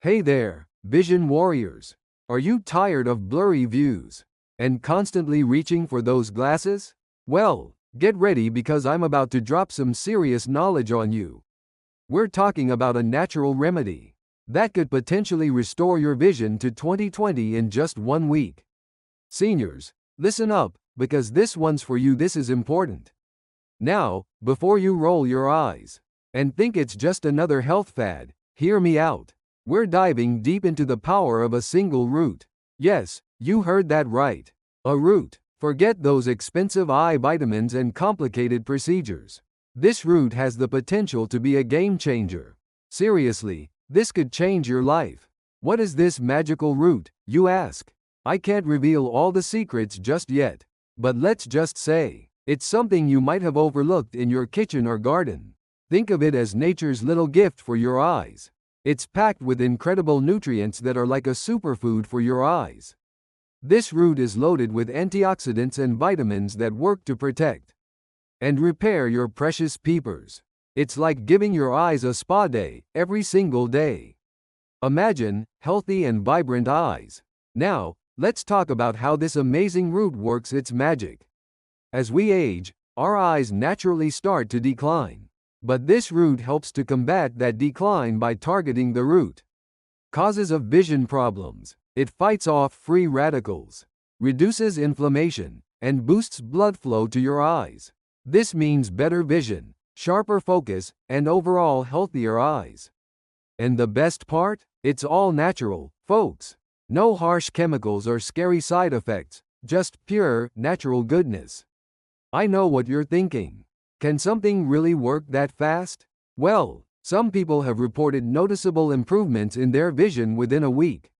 Hey there, vision warriors. Are you tired of blurry views and constantly reaching for those glasses? Well, get ready because I'm about to drop some serious knowledge on you. We're talking about a natural remedy that could potentially restore your vision to 2020 in just 1 week. Seniors, listen up, because this one's for you. This is important. Now, before you roll your eyes and think it's just another health fad, hear me out. We're diving deep into the power of a single root. Yes, you heard that right. A root. Forget those expensive eye vitamins and complicated procedures. This root has the potential to be a game changer. Seriously, this could change your life. What is this magical root, you ask? I can't reveal all the secrets just yet, but let's just say, it's something you might have overlooked in your kitchen or garden. Think of it as nature's little gift for your eyes. It's packed with incredible nutrients that are like a superfood for your eyes. This root is loaded with antioxidants and vitamins that work to protect and repair your precious peepers. It's like giving your eyes a spa day every single day. Imagine healthy and vibrant eyes. Now, let's talk about how this amazing root works its magic. As we age, our eyes naturally start to decline. But this root helps to combat that decline by targeting the root causes of vision problems. It fights off free radicals, reduces inflammation, and boosts blood flow to your eyes. This means better vision, sharper focus, and overall healthier eyes. And the best part? It's all natural, folks. No harsh chemicals or scary side effects, just pure, natural goodness. I know what you're thinking. Can something really work that fast? Well, some people have reported noticeable improvements in their vision within a week.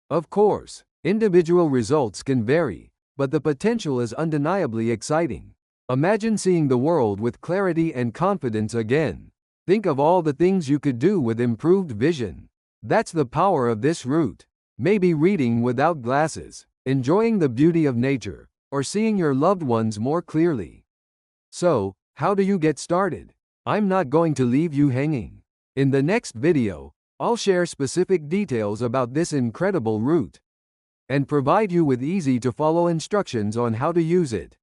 Of course, individual results can vary, but the potential is undeniably exciting. Imagine seeing the world with clarity and confidence again. Think of all the things you could do with improved vision. That's the power of this root. Maybe reading without glasses, enjoying the beauty of nature, or seeing your loved ones more clearly. So, how do you get started? I'm not going to leave you hanging. In the next video, I'll share specific details about this incredible root and provide you with easy-to-follow instructions on how to use it.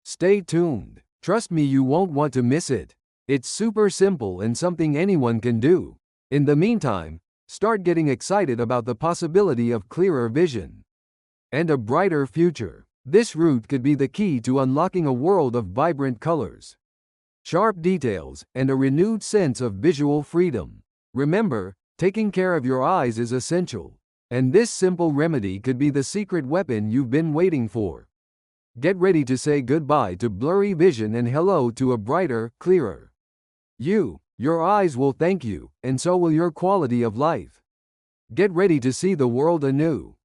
Stay tuned. Trust me, you won't want to miss it. It's super simple and something anyone can do. In the meantime, start getting excited about the possibility of clearer vision and a brighter future. This root could be the key to unlocking a world of vibrant colors, sharp details, and a renewed sense of visual freedom. Remember, taking care of your eyes is essential, and this simple remedy could be the secret weapon you've been waiting for. Get ready to say goodbye to blurry vision and hello to a brighter, clearer you. Your eyes will thank you, and so will your quality of life. Get ready to see the world anew.